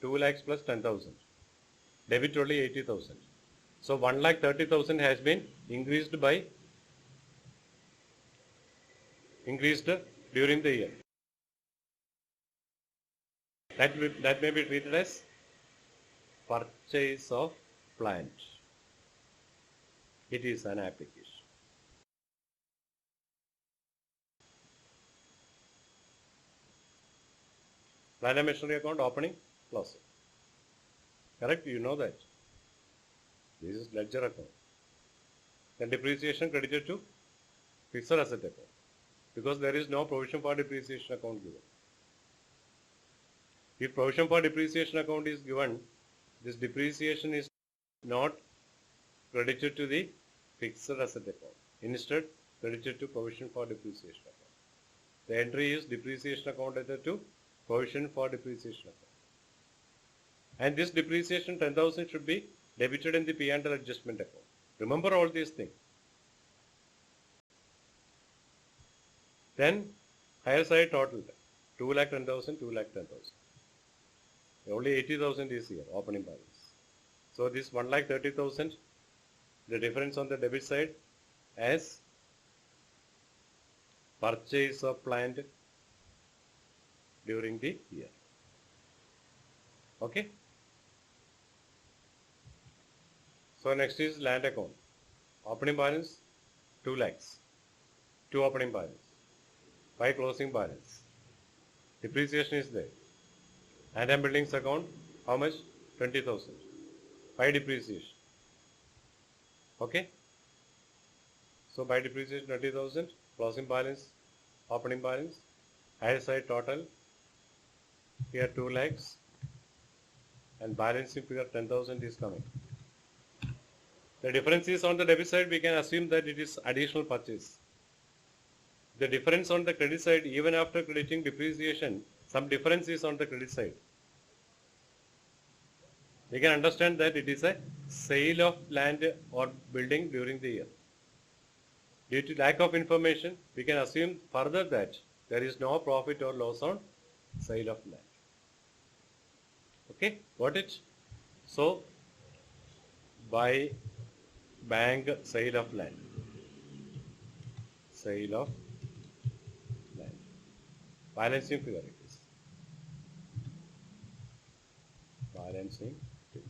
2 lakhs plus 10,000. Debit only 80,000. So 1,30,000 has been increased during the year. That may be treated as purchase of plant. It is an application. Plant and machinery account opening, closing. Correct? You know that. This is ledger account. Then depreciation credited to fixed asset account, because there is no provision for depreciation account given. If provision for depreciation account is given, this depreciation is not credited to the fixed asset account. Instead, credited to provision for depreciation account. The entry is depreciation account added to provision for depreciation account. And this depreciation 10,000 should be debited in the P&L adjustment account. Remember all these things. Then higher side total 2,10,000, 2,10,000. Only 80,000 is here, opening balance. So this 1,30,000, the difference on the debit side as purchase of plant during the year. Okay. So next is land account. Opening balance 2 lakhs. 2 opening balance. 5 closing balance. Depreciation is there. Land and buildings account, how much? 20,000. 5 depreciation. Okay. So by depreciation 20,000, closing balance, opening balance, higher side total, here 2 lakhs, and balancing figure 10,000 is coming. The difference is on the debit side, we can assume that it is additional purchase. The difference on the credit side, even after crediting depreciation, some difference is on the credit side. We can understand that it is a sale of land or building during the year. Due to lack of information, we can assume further that there is no profit or loss on sale of land. Okay, got it? So, by bank sale of land. Sale of land. Balancing figure it is. Balancing figure.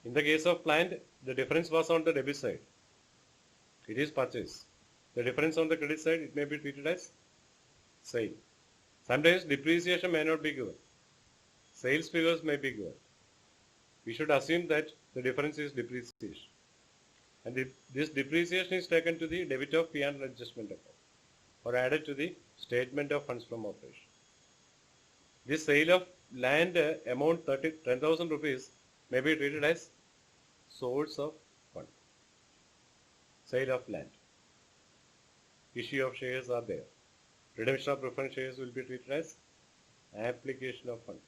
In the case of plant, the difference was on the debit side. It is purchase. The difference on the credit side, it may be treated as sale. Sometimes depreciation may not be given. Sales figures may be given. We should assume that the difference is depreciation. And this depreciation is taken to the debit of P&L adjustment account or added to the statement of funds from operation. This sale of land amount 10,000 rupees may be treated as source of fund. Sale of land. Issue of shares are there. Redemption of preference shares will be treated as application of fund.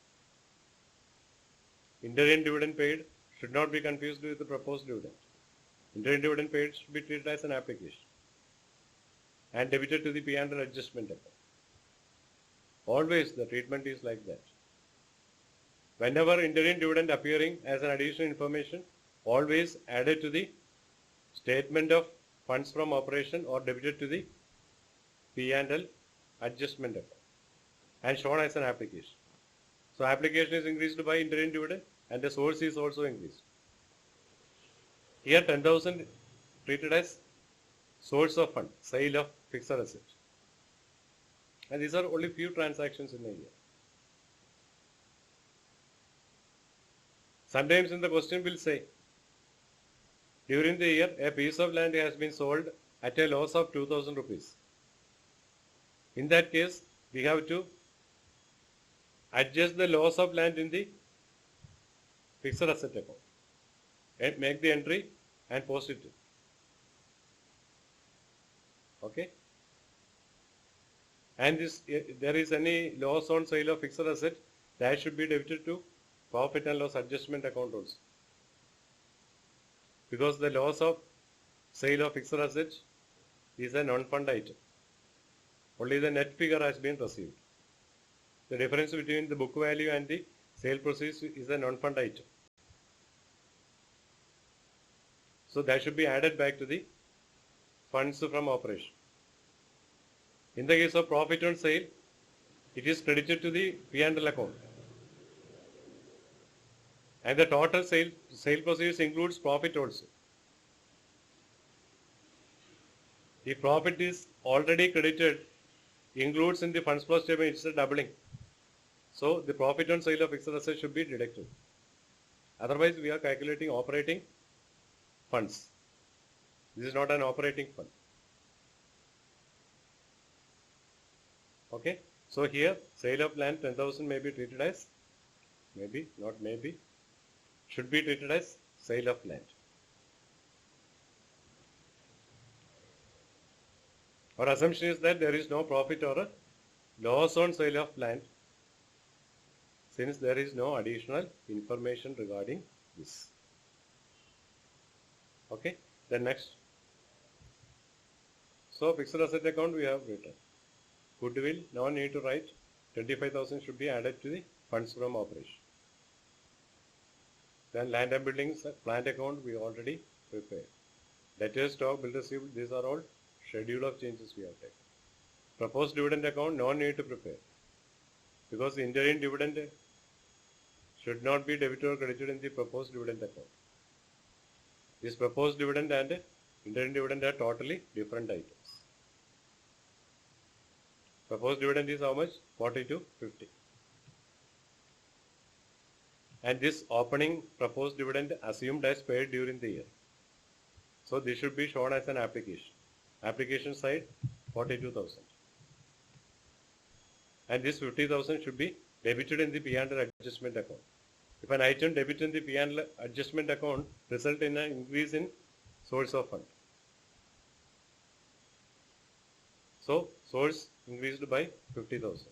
Interim dividend paid should not be confused with the proposed dividend. Interim dividend paid should be treated as an application and debited to the P&L adjustment account. Always the treatment is like that. Whenever interim dividend appearing as an additional information, always added to the statement of funds from operation or debited to the P&L adjustment account and shown as an application. So application is increased by interim dividend and the source is also increased. Here 10,000 treated as source of fund, sale of fixed asset. And these are only few transactions in a year. Sometimes in the question will say, during the year a piece of land has been sold at a loss of 2,000 rupees. In that case, we have to adjust the loss of land in the fixed asset account and make the entry and post it. Okay. And this, there is any loss on sale of fixed asset, that should be debited to profit and loss adjustment account also. Because the loss of sale of fixed asset is a non-fund item. Only the net figure has been received. The difference between the book value and the sale proceeds is a non-fund item. So that should be added back to the funds from operation. In the case of profit on sale, It is credited to the P&L account. And the total sale proceeds includes profit also. The profit is already credited, includes in the funds flow statement, it's a doubling. So the profit on sale of fixed assets should be deducted. Otherwise, we are calculating operating funds. This is not an operating fund. Okay. So here, sale of land 10,000 may be treated as, should be treated as sale of land. Our assumption is that there is no profit or a loss on sale of land, since there is no additional information regarding this. Okay, then next. So fixed asset account we have written. Goodwill, no need to write. 25,000 should be added to the funds from operation. Then land and buildings, plant account we already prepared. Debtors, stock, bill received, these are all schedule of changes we have taken. Proposed dividend account, no need to prepare, because the interim dividend should not be debited or credited in the proposed dividend account. This proposed dividend and interim dividend are totally different items. Proposed dividend is how much? 40-50. And this opening proposed dividend assumed as paid during the year. So this should be shown as an application. Application side 42,000. And this 50,000 should be debited in the P&L adjustment account. If an item debited in the P&L adjustment account result in an increase in source of fund. So source increased by 50,000.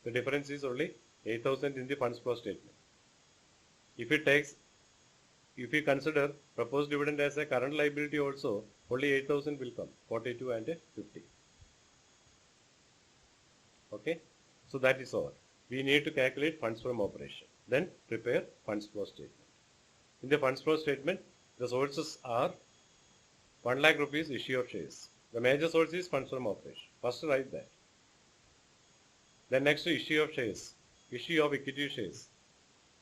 The difference is only 8,000 in the funds flow statement. If we consider proposed dividend as a current liability also, only 8,000 will come, 42 and 50. Okay, so that is all. We need to calculate funds from operation. Then prepare funds flow statement. In the funds flow statement, the sources are 1 lakh rupees issue of shares. The major source is funds from operation. First write that. Then next issue of shares. Issue of equity shares.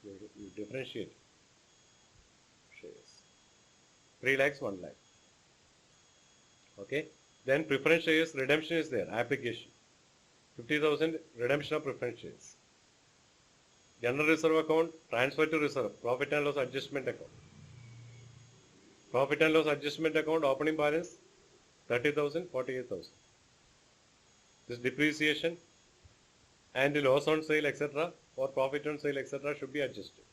You differentiate shares. 3 lakhs, 1 lakh. Okay. Then preference shares redemption is there. Application. 50,000 redemption of preference shares. General reserve account transfer to reserve. Profit and loss adjustment account. Profit and loss adjustment account opening balance 30,000, 48,000. This depreciation and the loss on sale, etc., or profit on sale, etc., should be adjusted.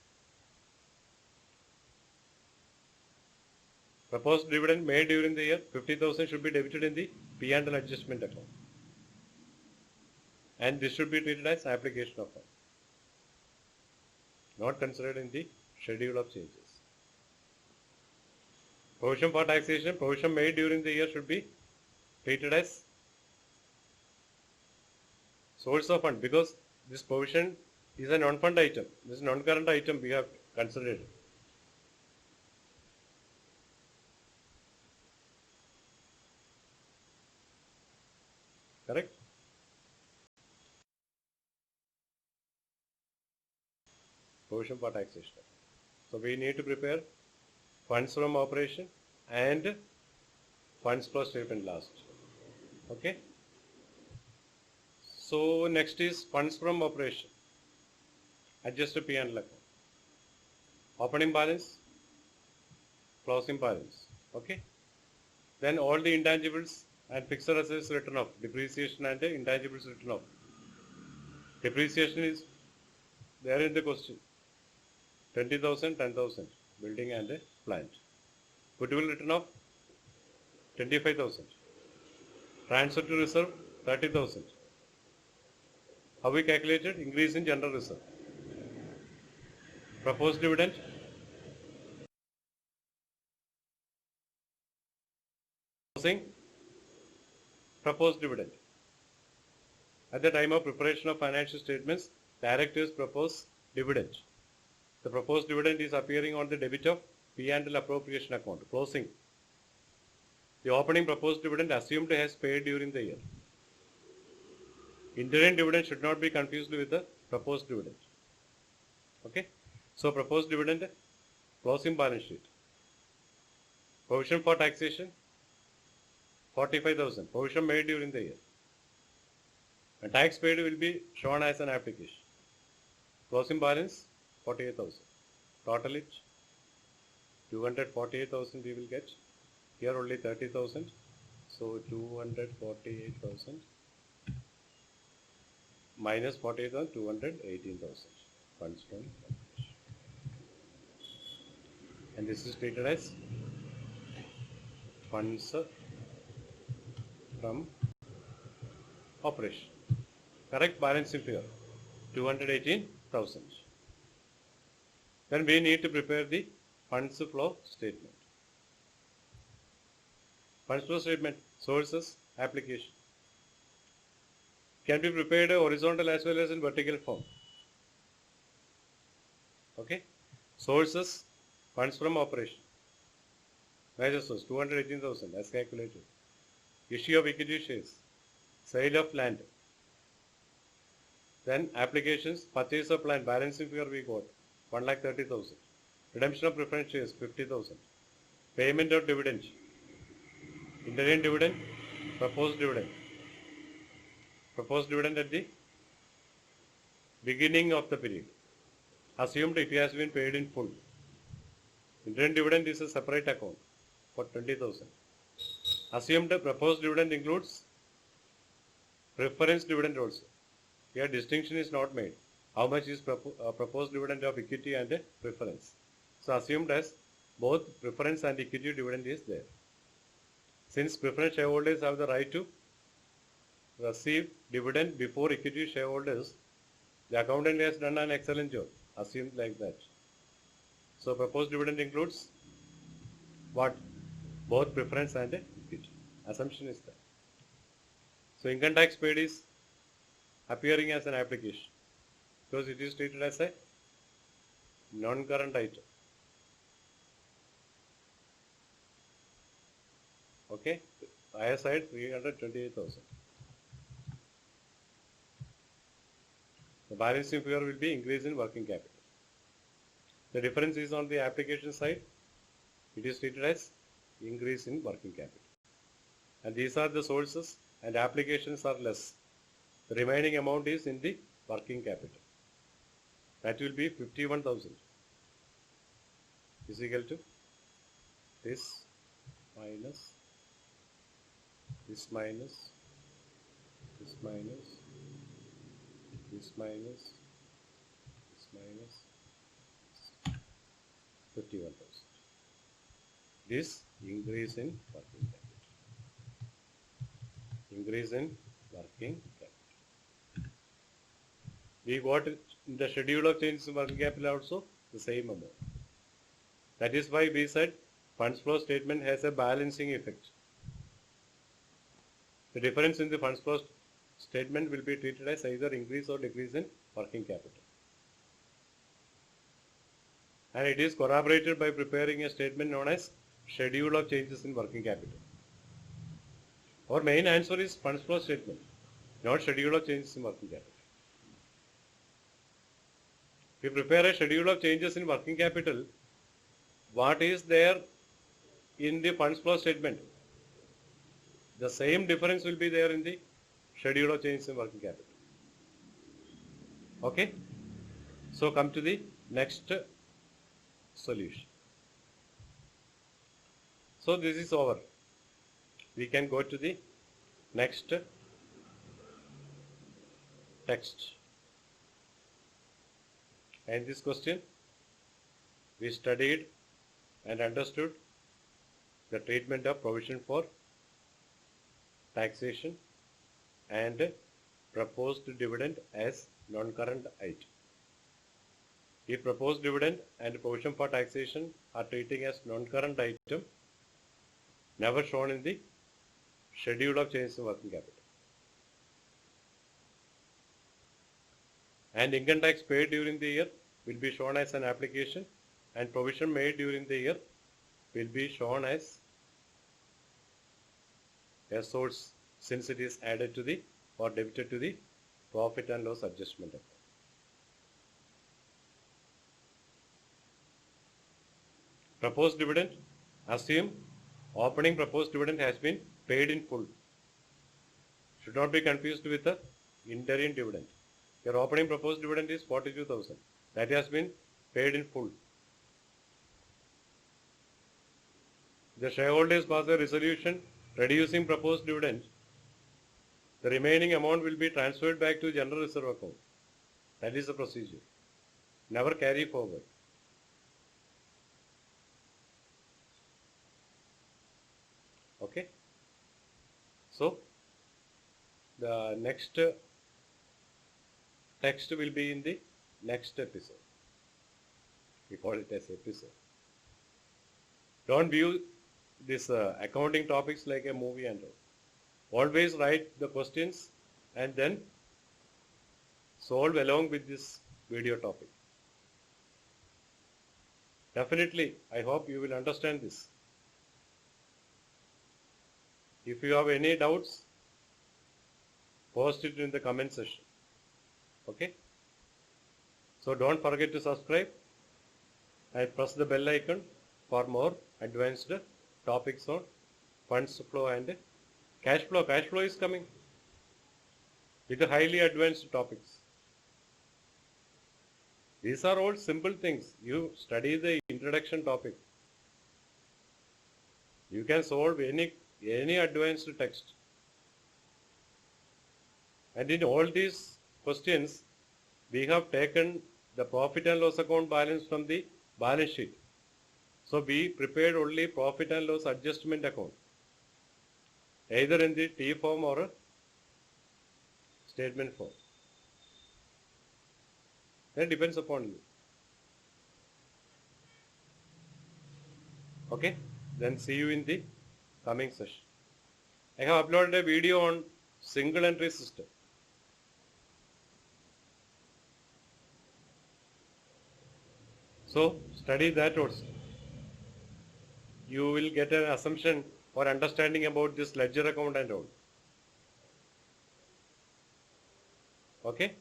Proposed dividend made during the year 50,000 should be debited in the P&L adjustment account, and this should be treated as application of fund, not considered in the schedule of changes. Provision for taxation, provision made during the year should be treated as source of fund, because this provision is a non-fund item. This is non-current item we have considered. Correct? Provision for taxation. So we need to prepare funds from operation and funds flow statement last. Okay. So next is funds from operation. Adjust P&L account. Opening balance, closing balance. Okay. Then all the intangibles and fixed assets written off. Depreciation and intangibles written off. Depreciation is there in the question. 20,000, 10,000. Building and plant. Goodwill written off 25,000. Transfer to reserve 30,000. How we calculated? Increase in general reserve. Proposed dividend closing proposed dividend. At the time of preparation of financial statements, directors propose dividend. The proposed dividend is appearing on the debit of P&L appropriation account. Closing. The opening proposed dividend assumed as paid during the year. Interim dividend should not be confused with the proposed dividend. Okay. So proposed dividend, closing balance sheet. Provision for taxation, 45,000. Provision made during the year. And tax paid will be shown as an application. Closing balance, 48,000. Total it, 248,000 we will get. Here only 30,000. So 248,000 minus 48,000, 218,000. Funds from operation. And this is treated as funds from operation. Correct balancing figure, 218,000. Then we need to prepare the funds flow statement. Funds flow statement, sources, application. Can be prepared horizontal as well as in vertical form. Okay. Sources, funds from operation. Major source, 218,000 as calculated. Issue of equity shares, sale of land. Then applications, purchase of land, balancing figure we got, 1,30,000. Redemption of preference shares, 50,000. Payment of dividend, interim dividend, proposed dividend. Proposed dividend at the beginning of the period. Assumed it has been paid in full. Interim dividend is a separate account for 20,000. Assumed proposed dividend includes preference dividend also. Here distinction is not made. How much is proposed dividend of equity and preference? So assumed as both preference and equity dividend is there. Since preference shareholders have the right to receive dividend before equity shareholders, the accountant has done an excellent job. Assumed like that. So proposed dividend includes what? Both preference and equity. Assumption is that. So income tax paid is appearing as an application because it is treated as a non-current item. Okay, higher side 328,000. The balancing figure will be increase in working capital. The difference is on the application side. It is treated as increase in working capital. And these are the sources and applications are less. The remaining amount is in the working capital. That will be 51,000 is equal to this minus this minus this minus this minus this minus 51,000. This increase in working capital. Increase in working capital. We got in the schedule of changes in working capital also the same amount. That is why we said funds flow statement has a balancing effect. The difference in the funds flow statement will be treated as either increase or decrease in working capital. And it is corroborated by preparing a statement known as schedule of changes in working capital. Our main answer is funds flow statement, not schedule of changes in working capital. We prepare a schedule of changes in working capital. What is there in the funds flow statement? The same difference will be there in the schedule of changes in working capital. Okay? So come to the next solution. So this is over. We can go to the next text. And this question, we studied and understood the treatment of provision for taxation and proposed dividend as non-current item. If proposed dividend and provision for taxation are treating as non-current item, never shown in the schedule of changes in working capital. And income tax paid during the year will be shown as an application, and provision made during the year will be shown as a source since it is added to the or debited to the profit and loss adjustment account. Proposed dividend, assume opening proposed dividend has been paid in full. Should not be confused with the interim dividend. Your opening proposed dividend is 42,000. That has been paid in full. The shareholders pass a resolution reducing proposed dividend. The remaining amount will be transferred back to general reserve account. That is the procedure. Never carry forward. Okay. So the next text will be in the next episode. We call it as episode. Don't view this accounting topics like a movie and all. Always write the questions and then solve along with this video topic. Definitely, I hope you will understand this. If you have any doubts, post it in the comment section. Okay? So don't forget to subscribe and press the bell icon for more advanced topics on funds flow and cash flow. Cash flow is coming with the highly advanced topics. These are all simple things. You study the introduction topic. You can solve any advanced text. And in all these questions, we have taken the profit and loss account balance from the balance sheet. So we prepared only profit and loss adjustment account, either in the T form or a statement form. That depends upon you. Okay, then see you in the coming session. I have uploaded a video on single entry system. So study that also. You will get an assumption or understanding about this ledger account and all. Okay,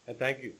and thank you.